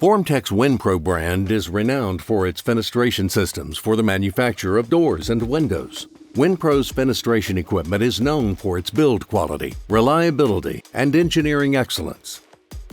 Formtek's Winpro brand is renowned for its fenestration systems for the manufacture of doors and windows. Winpro's fenestration equipment is known for its build quality, reliability, and engineering excellence.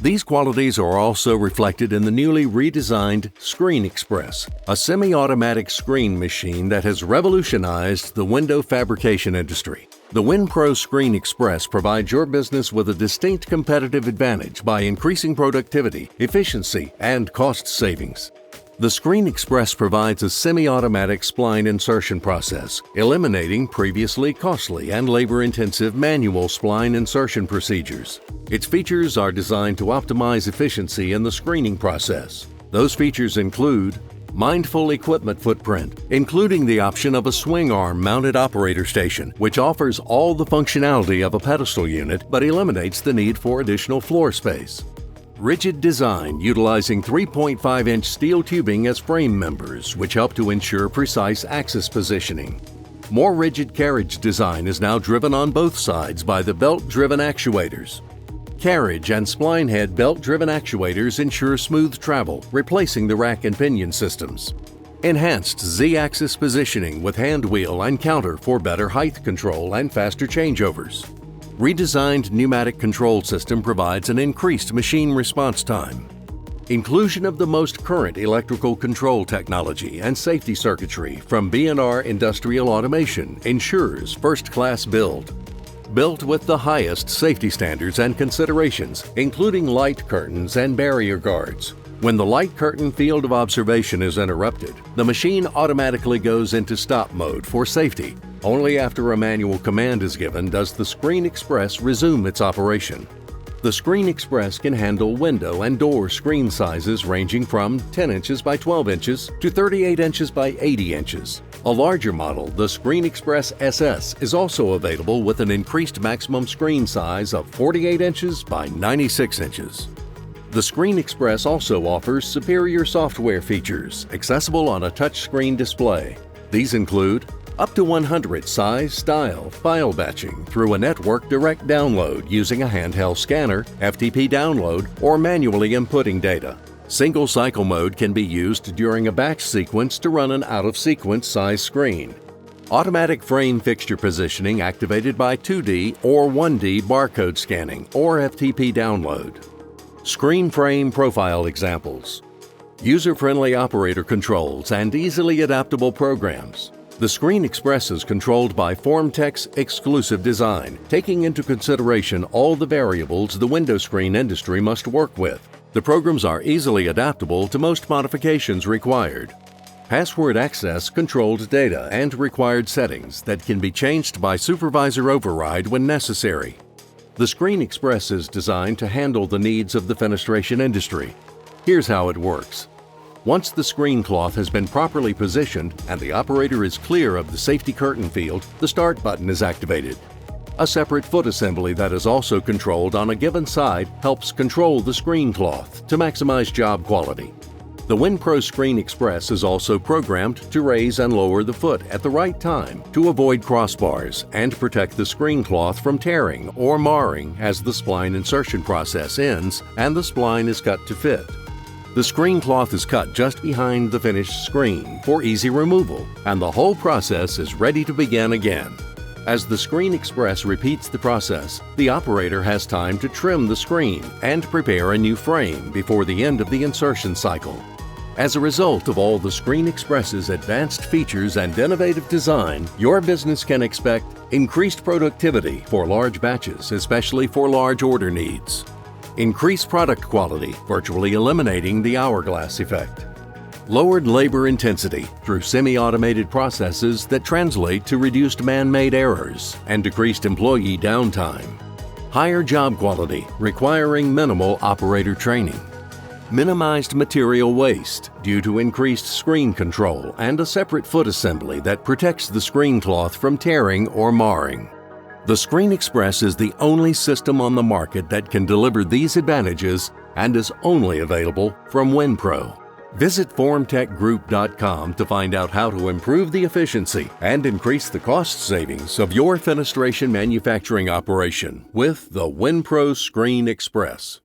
These qualities are also reflected in the newly redesigned Screen Express, a semi-automatic screen machine that has revolutionized the window fabrication industry. The Winpro Screen Express provides your business with a distinct competitive advantage by increasing productivity, efficiency, and cost savings. The Screen Express provides a semi-automatic spline insertion process, eliminating previously costly and labor-intensive manual spline insertion procedures. Its features are designed to optimize efficiency in the screening process. Those features include mindful equipment footprint, including the option of a swing arm mounted operator station, which offers all the functionality of a pedestal unit but eliminates the need for additional floor space. Rigid design utilizing 3.5-inch steel tubing as frame members, which help to ensure precise axis positioning. More rigid carriage design is now driven on both sides by the belt-driven actuators. Carriage and spline head belt-driven actuators ensure smooth travel, replacing the rack and pinion systems. Enhanced Z-axis positioning with hand wheel and counter for better height control and faster changeovers. Redesigned pneumatic control system provides an increased machine response time. Inclusion of the most current electrical control technology and safety circuitry from B&R Industrial Automation ensures first-class build. Built with the highest safety standards and considerations, including light curtains and barrier guards. When the light curtain field of observation is interrupted, the machine automatically goes into stop mode for safety. Only after a manual command is given does the Screen Express resume its operation. The Screen Express can handle window and door screen sizes ranging from 10 inches by 12 inches to 38 inches by 80 inches. A larger model, the Screen Express SS, is also available with an increased maximum screen size of 48 inches by 96 inches. The Screen Express also offers superior software features, accessible on a touchscreen display. These include up to 100 size, style, file batching through a network direct download using a handheld scanner, FTP download, or manually inputting data. Single cycle mode can be used during a batch sequence to run an out-of-sequence size screen. Automatic frame fixture positioning activated by 2D or 1D barcode scanning or FTP download. Screen frame profile examples. User-friendly operator controls and easily adaptable programs. The Screen Express is controlled by Formtek's exclusive design, taking into consideration all the variables the window screen industry must work with. The programs are easily adaptable to most modifications required. Password access controlled data and required settings that can be changed by supervisor override when necessary. The Screen Express is designed to handle the needs of the fenestration industry. Here's how it works. Once the screen cloth has been properly positioned and the operator is clear of the safety curtain field, the Start button is activated. A separate foot assembly that is also controlled on a given side helps control the screen cloth to maximize job quality. The Winpro Screen Express is also programmed to raise and lower the foot at the right time to avoid crossbars and protect the screen cloth from tearing or marring as the spline insertion process ends and the spline is cut to fit. The screen cloth is cut just behind the finished screen for easy removal, and the whole process is ready to begin again. As the Screen Express repeats the process, the operator has time to trim the screen and prepare a new frame before the end of the insertion cycle. As a result of all the Screen Express's advanced features and innovative design, your business can expect increased productivity for large batches, especially for large order needs. Increased product quality, virtually eliminating the hourglass effect. Lowered labor intensity through semi-automated processes that translate to reduced man-made errors and decreased employee downtime. Higher job quality, requiring minimal operator training. Minimized material waste due to increased screen control and a separate foot assembly that protects the screen cloth from tearing or marring. The Screen Express is the only system on the market that can deliver these advantages and is only available from Winpro. Visit FormtekGroup.com to find out how to improve the efficiency and increase the cost savings of your fenestration manufacturing operation with the Winpro Screen Express.